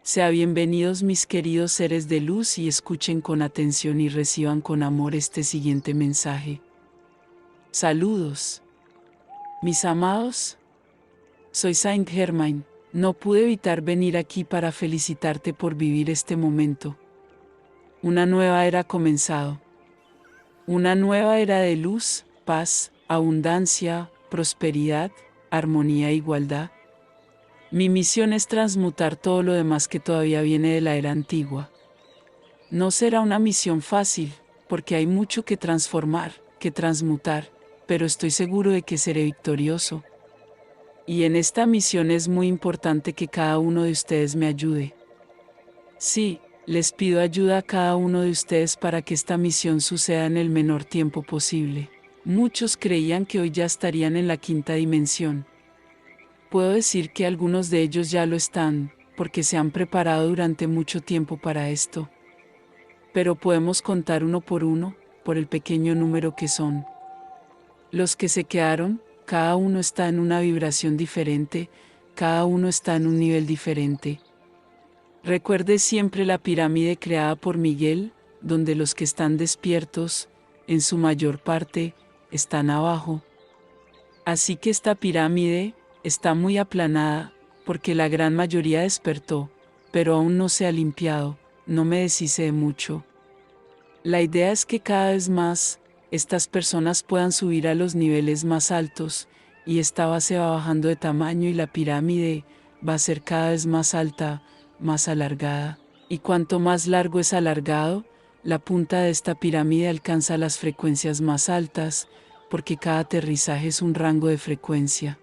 Sea bienvenidos mis queridos seres de luz y escuchen con atención y reciban con amor este siguiente mensaje. Saludos. Mis amados, soy Saint Germain. No pude evitar venir aquí para felicitarte por vivir este momento. Una nueva era ha comenzado. Una nueva era de luz, paz, abundancia, prosperidad, armonía e igualdad. Mi misión es transmutar todo lo demás que todavía viene de la era antigua. No será una misión fácil, porque hay mucho que transformar, que transmutar, pero estoy seguro de que seré victorioso. Y en esta misión es muy importante que cada uno de ustedes me ayude. Sí, les pido ayuda a cada uno de ustedes para que esta misión suceda en el menor tiempo posible. Muchos creían que hoy ya estarían en la quinta dimensión. Puedo decir que algunos de ellos ya lo están, porque se han preparado durante mucho tiempo para esto. Pero podemos contar uno, por el pequeño número que son. Los que se quedaron, cada uno está en una vibración diferente, cada uno está en un nivel diferente. Recuerde siempre la pirámide creada por Miguel, donde los que están despiertos, en su mayor parte, están abajo. Así que esta pirámide está muy aplanada, porque la gran mayoría despertó, pero aún no se ha limpiado, no me deshice de mucho. La idea es que cada vez más, estas personas puedan subir a los niveles más altos, y esta base va bajando de tamaño y la pirámide va a ser cada vez más alta, más alargada. Y cuanto más largo es alargado, la punta de esta pirámide alcanza las frecuencias más altas, porque cada aterrizaje es un rango de frecuencia.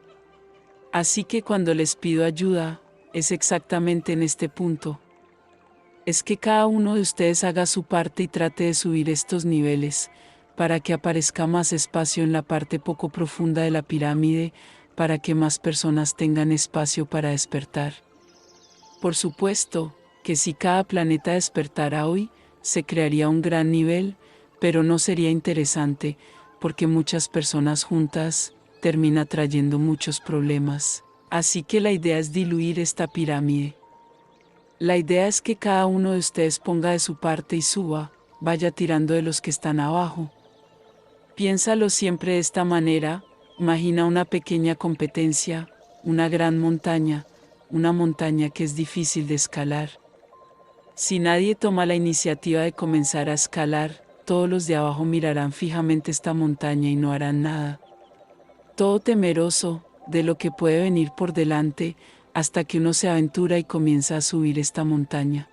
Así que cuando les pido ayuda, es exactamente en este punto. Es que cada uno de ustedes haga su parte y trate de subir estos niveles, para que aparezca más espacio en la parte poco profunda de la pirámide, para que más personas tengan espacio para despertar. Por supuesto, que si cada planeta despertara hoy, se crearía un gran nivel, pero no sería interesante, porque muchas personas juntas termina trayendo muchos problemas. Así que la idea es diluir esta pirámide. La idea es que cada uno de ustedes ponga de su parte y suba, vaya tirando de los que están abajo. Piénsalo siempre de esta manera, imagina una pequeña competencia, una gran montaña, una montaña que es difícil de escalar. Si nadie toma la iniciativa de comenzar a escalar, todos los de abajo mirarán fijamente esta montaña y no harán nada. Todo temeroso de lo que puede venir por delante, hasta que uno se aventura y comienza a subir esta montaña.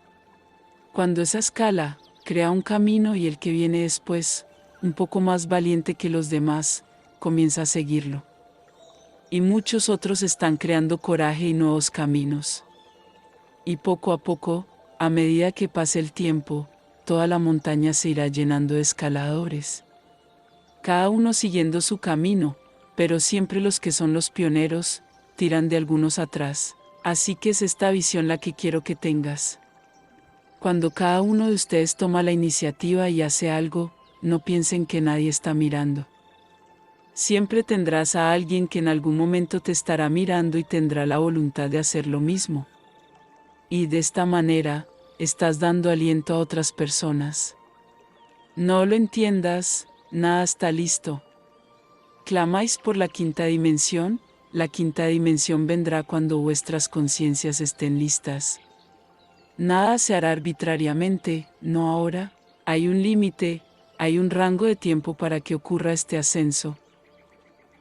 Cuando esa escala crea un camino y el que viene después, un poco más valiente que los demás, comienza a seguirlo. Y muchos otros están creando coraje y nuevos caminos. Y poco a poco, a medida que pase el tiempo, toda la montaña se irá llenando de escaladores. Cada uno siguiendo su camino, pero siempre los que son los pioneros, tiran de algunos atrás. Así que es esta visión la que quiero que tengas. Cuando cada uno de ustedes toma la iniciativa y hace algo, no piensen que nadie está mirando. Siempre tendrás a alguien que en algún momento te estará mirando y tendrá la voluntad de hacer lo mismo. Y de esta manera, estás dando aliento a otras personas. No lo entiendas, nada está listo. ¿Clamáis por la quinta dimensión? La quinta dimensión vendrá cuando vuestras conciencias estén listas. Nada se hará arbitrariamente, no ahora. Hay un límite, hay un rango de tiempo para que ocurra este ascenso.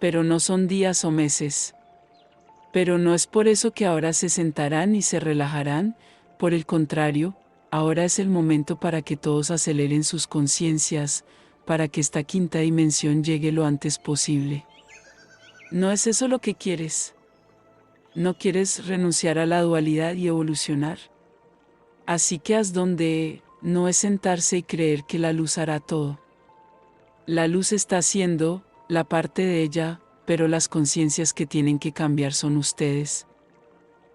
Pero no son días o meses. Pero no es por eso que ahora se sentarán y se relajarán, por el contrario, ahora es el momento para que todos aceleren sus conciencias, para que esta quinta dimensión llegue lo antes posible. ¿No es eso lo que quieres? ¿No quieres renunciar a la dualidad y evolucionar? Así que haz donde no es sentarse y creer que la luz hará todo. La luz está haciendo la parte de ella, pero las conciencias que tienen que cambiar son ustedes.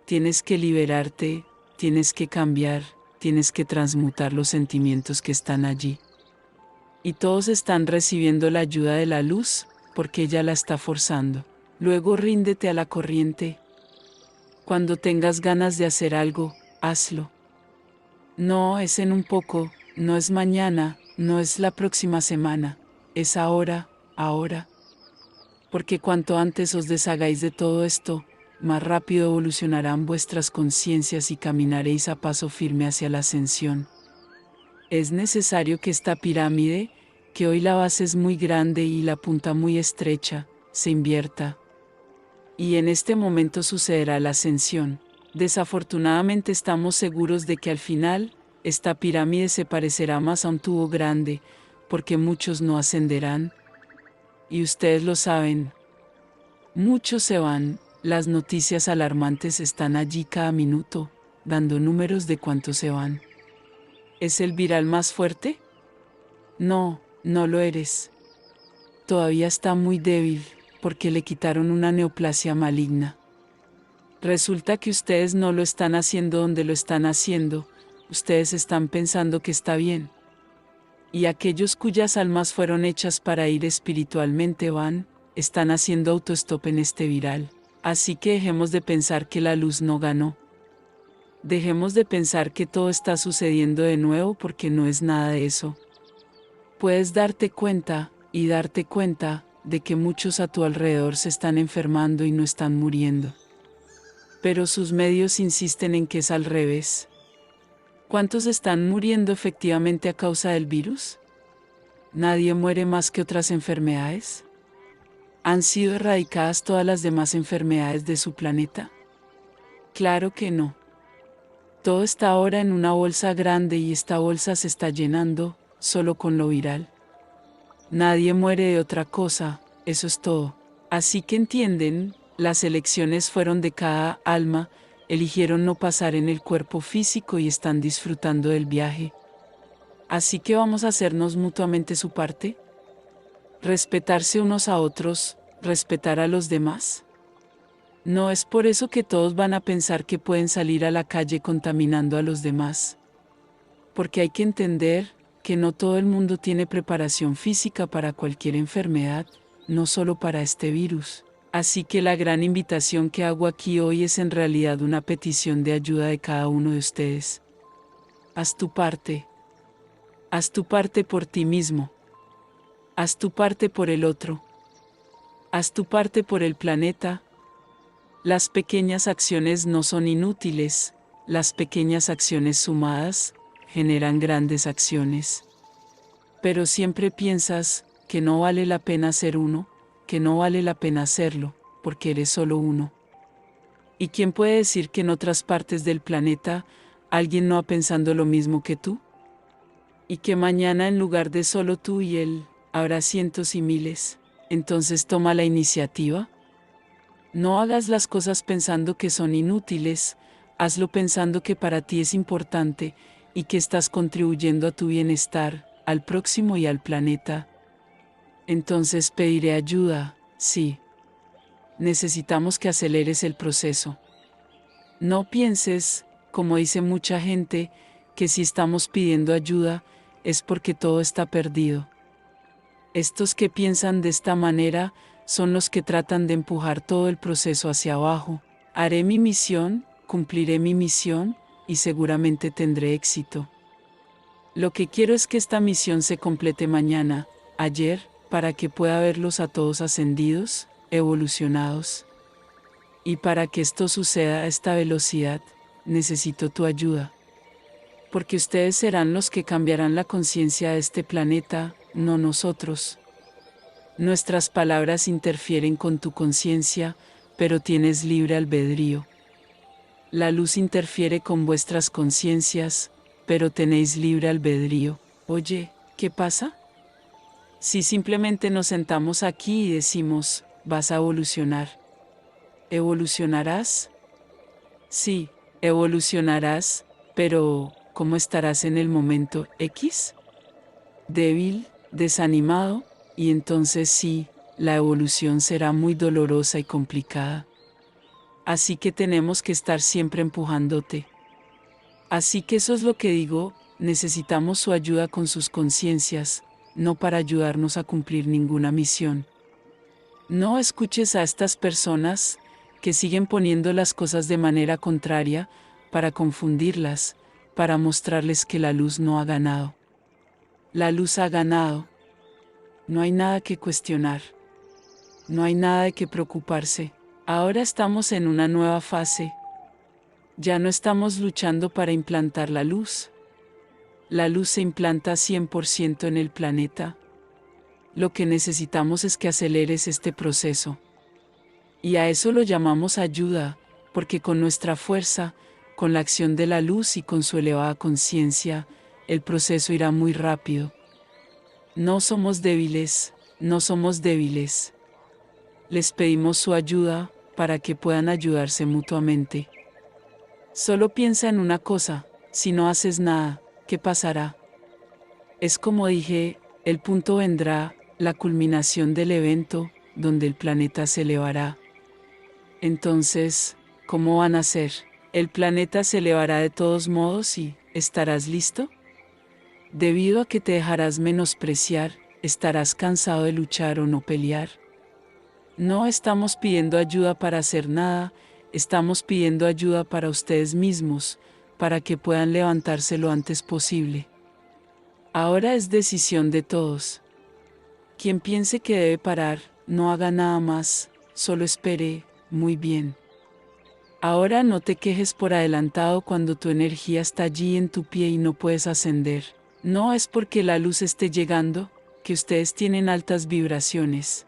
Tienes que liberarte, tienes que cambiar, tienes que transmutar los sentimientos que están allí. Y todos están recibiendo la ayuda de la luz, porque ella la está forzando. Luego ríndete a la corriente. Cuando tengas ganas de hacer algo, hazlo. No es en un poco, no es mañana, no es la próxima semana, es ahora, ahora. Porque cuanto antes os deshagáis de todo esto, más rápido evolucionarán vuestras conciencias y caminaréis a paso firme hacia la ascensión. Es necesario que esta pirámide, que hoy la base es muy grande y la punta muy estrecha, se invierta. Y en este momento sucederá la ascensión. Desafortunadamente estamos seguros de que al final, esta pirámide se parecerá más a un tubo grande, porque muchos no ascenderán. Y ustedes lo saben. Muchos se van, las noticias alarmantes están allí cada minuto, dando números de cuántos se van. ¿Es el viral más fuerte? No, no lo eres. Todavía está muy débil, porque le quitaron una neoplasia maligna. Resulta que ustedes no lo están haciendo donde lo están haciendo, ustedes están pensando que está bien. Y aquellos cuyas almas fueron hechas para ir espiritualmente están haciendo autostop en este viral. Así que dejemos de pensar que la luz no ganó. Dejemos de pensar que todo está sucediendo de nuevo porque no es nada de eso. Puedes darte cuenta, y darte cuenta, de que muchos a tu alrededor se están enfermando y no están muriendo. Pero sus medios insisten en que es al revés. ¿Cuántos están muriendo efectivamente a causa del virus? ¿Nadie muere más que otras enfermedades? ¿Han sido erradicadas todas las demás enfermedades de su planeta? Claro que no. Todo está ahora en una bolsa grande y esta bolsa se está llenando, solo con lo viral. Nadie muere de otra cosa, eso es todo. Así que entienden, las elecciones fueron de cada alma, eligieron no pasar en el cuerpo físico y están disfrutando del viaje. Así que vamos a hacernos mutuamente su parte. Respetarse unos a otros, respetar a los demás. No es por eso que todos van a pensar que pueden salir a la calle contaminando a los demás. Porque hay que entender que no todo el mundo tiene preparación física para cualquier enfermedad, no solo para este virus. Así que la gran invitación que hago aquí hoy es en realidad una petición de ayuda de cada uno de ustedes. Haz tu parte. Haz tu parte por ti mismo. Haz tu parte por el otro. Haz tu parte por el planeta. Las pequeñas acciones no son inútiles, las pequeñas acciones sumadas generan grandes acciones. Pero siempre piensas que no vale la pena ser uno, que no vale la pena hacerlo, porque eres solo uno. ¿Y quién puede decir que en otras partes del planeta alguien no va pensando lo mismo que tú? Y que mañana en lugar de solo tú y él, habrá cientos y miles. Entonces toma la iniciativa. No hagas las cosas pensando que son inútiles, hazlo pensando que para ti es importante y que estás contribuyendo a tu bienestar, al próximo y al planeta. Entonces pediré ayuda, sí. Necesitamos que aceleres el proceso. No pienses, como dice mucha gente, que si estamos pidiendo ayuda, es porque todo está perdido. Estos que piensan de esta manera, son los que tratan de empujar todo el proceso hacia abajo. Haré mi misión, cumpliré mi misión, y seguramente tendré éxito. Lo que quiero es que esta misión se complete mañana, ayer, para que pueda verlos a todos ascendidos, evolucionados. Y para que esto suceda a esta velocidad, necesito tu ayuda. Porque ustedes serán los que cambiarán la conciencia de este planeta, no nosotros. Nuestras palabras interfieren con tu conciencia, pero tienes libre albedrío. La luz interfiere con vuestras conciencias, pero tenéis libre albedrío. Oye, ¿qué pasa? Si simplemente nos sentamos aquí y decimos, vas a evolucionar. ¿Evolucionarás? Sí, evolucionarás, pero ¿cómo estarás en el momento X? Débil, desanimado, y entonces sí, la evolución será muy dolorosa y complicada. Así que tenemos que estar siempre empujándote. Así que eso es lo que digo, necesitamos su ayuda con sus conciencias, no para ayudarnos a cumplir ninguna misión. No escuches a estas personas que siguen poniendo las cosas de manera contraria, para confundirlas, para mostrarles que la luz no ha ganado. La luz ha ganado. No hay nada que cuestionar. No hay nada de que preocuparse. Ahora estamos en una nueva fase. Ya no estamos luchando para implantar la luz. La luz se implanta 100% en el planeta. Lo que necesitamos es que aceleres este proceso. Y a eso lo llamamos ayuda, porque con nuestra fuerza, con la acción de la luz y con su elevada conciencia, el proceso irá muy rápido. No somos débiles, no somos débiles. Les pedimos su ayuda para que puedan ayudarse mutuamente. Solo piensa en una cosa: si no haces nada, ¿qué pasará? Es como dije, el punto vendrá, la culminación del evento, donde el planeta se elevará. Entonces, ¿cómo van a hacer? El planeta se elevará de todos modos y, ¿estarás listo? Debido a que te dejarás menospreciar, ¿estarás cansado de luchar o no pelear? No estamos pidiendo ayuda para hacer nada, estamos pidiendo ayuda para ustedes mismos, para que puedan levantarse lo antes posible. Ahora es decisión de todos. Quien piense que debe parar, no haga nada más, solo espere. Muy bien. Ahora no te quejes por adelantado cuando tu energía está allí en tu pie y no puedes ascender. No es porque la luz esté llegando, que ustedes tienen altas vibraciones.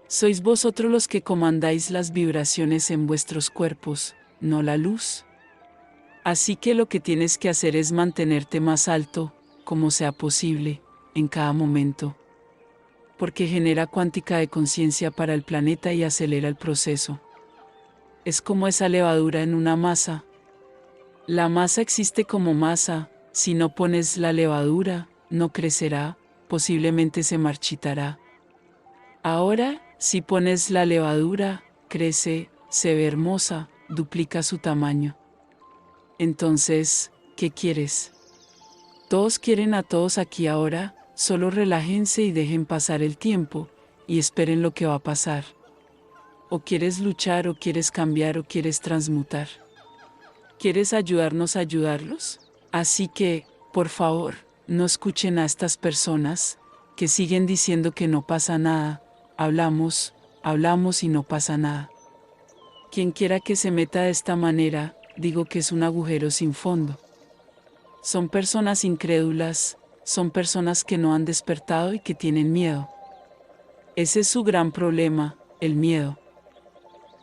Sois vosotros los que comandáis las vibraciones en vuestros cuerpos, no la luz. Así que lo que tienes que hacer es mantenerte más alto, como sea posible, en cada momento. Porque genera cuántica de conciencia para el planeta y acelera el proceso. Es como esa levadura en una masa. La masa existe como masa, si no pones la levadura, no crecerá, posiblemente se marchitará. Ahora, si pones la levadura, crece, se ve hermosa, duplica su tamaño. Entonces, ¿qué quieres? Todos quieren a todos aquí ahora, solo relájense y dejen pasar el tiempo, y esperen lo que va a pasar. O quieres luchar, o quieres cambiar, o quieres transmutar. ¿Quieres ayudarnos a ayudarlos? Así que, por favor, no escuchen a estas personas, que siguen diciendo que no pasa nada. Hablamos y no pasa nada. Quien quiera que se meta de esta manera, digo que es un agujero sin fondo. Son personas incrédulas, son personas que no han despertado y que tienen miedo. Ese es su gran problema, el miedo.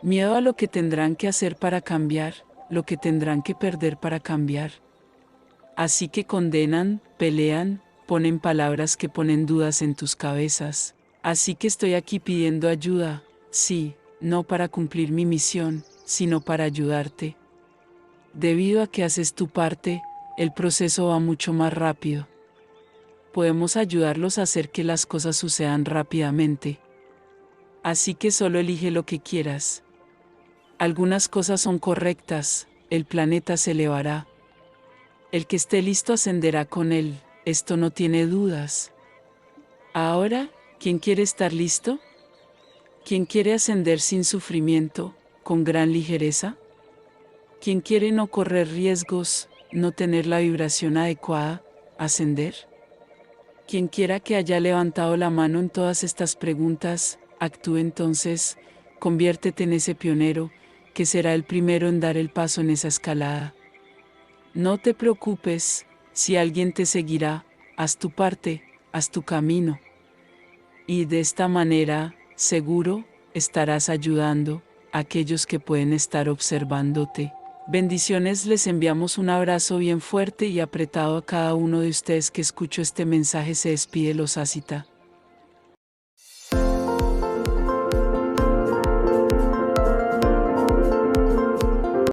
Miedo a lo que tendrán que hacer para cambiar, lo que tendrán que perder para cambiar. Así que condenan, pelean, ponen palabras que ponen dudas en tus cabezas. Así que estoy aquí pidiendo ayuda, sí, no para cumplir mi misión, sino para ayudarte. Debido a que haces tu parte, el proceso va mucho más rápido. Podemos ayudarlos a hacer que las cosas sucedan rápidamente. Así que solo elige lo que quieras. Algunas cosas son correctas, el planeta se elevará. El que esté listo ascenderá con él, esto no tiene dudas. Ahora, ¿quién quiere estar listo? ¿Quién quiere ascender sin sufrimiento, con gran ligereza? ¿Quién quiere no correr riesgos, no tener la vibración adecuada, ascender? Quien quiera que haya levantado la mano en todas estas preguntas, actúe entonces, conviértete en ese pionero, que será el primero en dar el paso en esa escalada. No te preocupes, si alguien te seguirá, haz tu parte, haz tu camino. Y de esta manera, seguro, estarás ayudando a aquellos que pueden estar observándote. Bendiciones, les enviamos un abrazo bien fuerte y apretado a cada uno de ustedes que escuchó este mensaje. Se despide Los Asita.